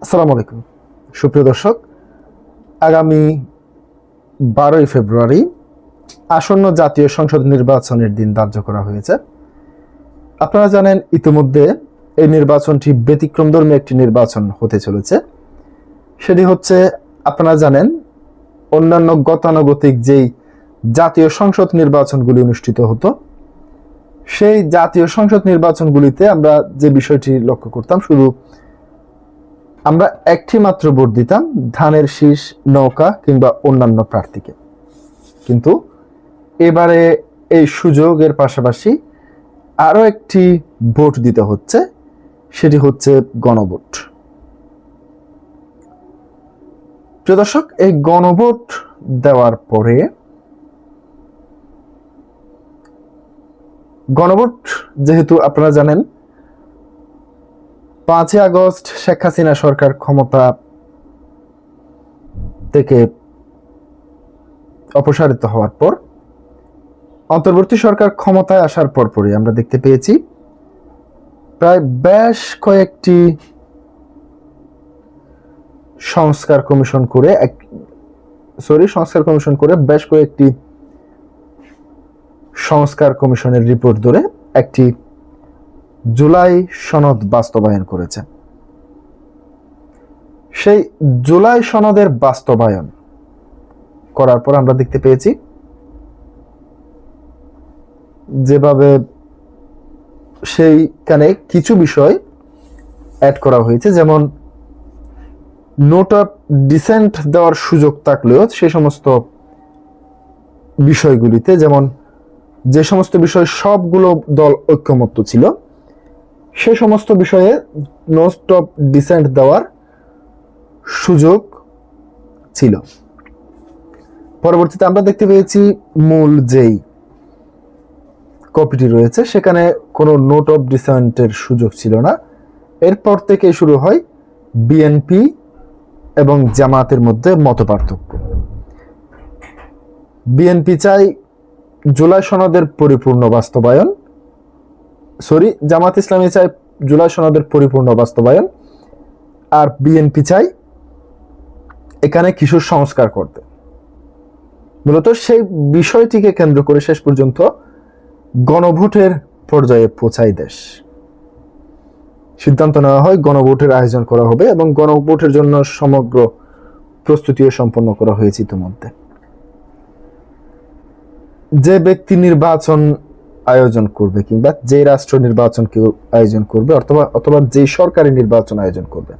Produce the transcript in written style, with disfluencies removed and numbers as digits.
আসসালামু আলাইকুম সুপ্রিয় দর্শক, আগামী 12ই ফেব্রুয়ারি আসন্ন জাতীয় সংসদ নির্বাচনের দিন ধার্য করা হয়েছে। আপনারা জানেন ইতিমধ্যে এই নির্বাচনটি ব্যতিক্রমধর্মী একটি নির্বাচন হতে চলেছে। সেটি হচ্ছে, আপনারা জানেন, অন্যান্য গতানুগতিক যেই জাতীয় সংসদ নির্বাচনগুলি অনুষ্ঠিত হতো, সেই জাতীয় সংসদ নির্বাচনগুলিতে আমরা যে বিষয়টি লক্ষ্য করতাম, শুধু আমরা একটি মাত্র ভোট দিতাম ধানের শীষ, নৌকা কিংবা অন্যান্য প্রার্থীকে। কিন্তু এবারে এই সুযোগের পাশাপাশি আরো একটি ভোট দিতে হচ্ছে, সেটি হচ্ছে গণভোট। প্রিয় দর্শক, এই গণভোট দেওয়ার পরে গণভোট যেহেতু আপনারা জানেন 5ই আগস্ট শেখ হাসিনা সরকার ক্ষমতা থেকে অপসারিত হওয়ার পর অন্তর্বর্তী সরকার ক্ষমতায় আসার পরপরই আমরা দেখতে পেয়েছি প্রায় বেশ কয়েকটি সংস্কার কমিশন করে বেশ কয়েকটি সংস্কার কমিশনের রিপোর্ট ধরে একটি জুলাই সনদ বাস্তবায়ন করেছে। সেই জুলাই সনদের বাস্তবায়ন করার পর আমরা দেখতে পেয়েছি যেভাবে সেইখানে কিছু বিষয় অ্যাড করা হয়েছে, যেমন নোট অফ ডিসেন্ট দেওয়ার সুযোগ থাকলেও সে সমস্ত বিষয়গুলিতে, যেমন যে সমস্ত বিষয় সবগুলো দল ঐক্যমত্য ছিল, সে সমস্ত বিষয়ে নোট অফ ডিসেন্ট দেওয়ার সুযোগ ছিল। পরবর্তীতে আমরা দেখতে পেয়েছি মূল যেই কপিটি রয়েছে সেখানে কোনো নোট অফ ডিসেন্টের সুযোগ ছিল না। এরপর থেকে শুরু হয় বিএনপি এবং জামাতের মধ্যে মতপার্থক্য। বিএনপি চাই জুলাই সনদের পরিপূর্ণ বাস্তবায়ন, জামাত ইসলামী চাই জুলাই সনদের পরিপূর্ণ বাস্তবায়ন, আর বিএনপি চাই এখানে কিছু সংস্কার করতে। মূলত সেই বিষয়টিকে কেন্দ্র করে শেষ পর্যন্ত গণভোটের পর্যায়ে পৌঁছায় দেশ। সিদ্ধান্ত নেওয়া হয় গণভোটের আয়োজন করা হবে এবং গণভোটের জন্য সমগ্র প্রস্তুতিও সম্পন্ন করা হয়েছে ইতিমধ্যে। যে ব্যক্তি নির্বাচন আয়োজন করবে কিংবা যে রাষ্ট্র নির্বাচন কেউ আয়োজন করবে অথবা যে সরকারি নির্বাচন আয়োজন করবে,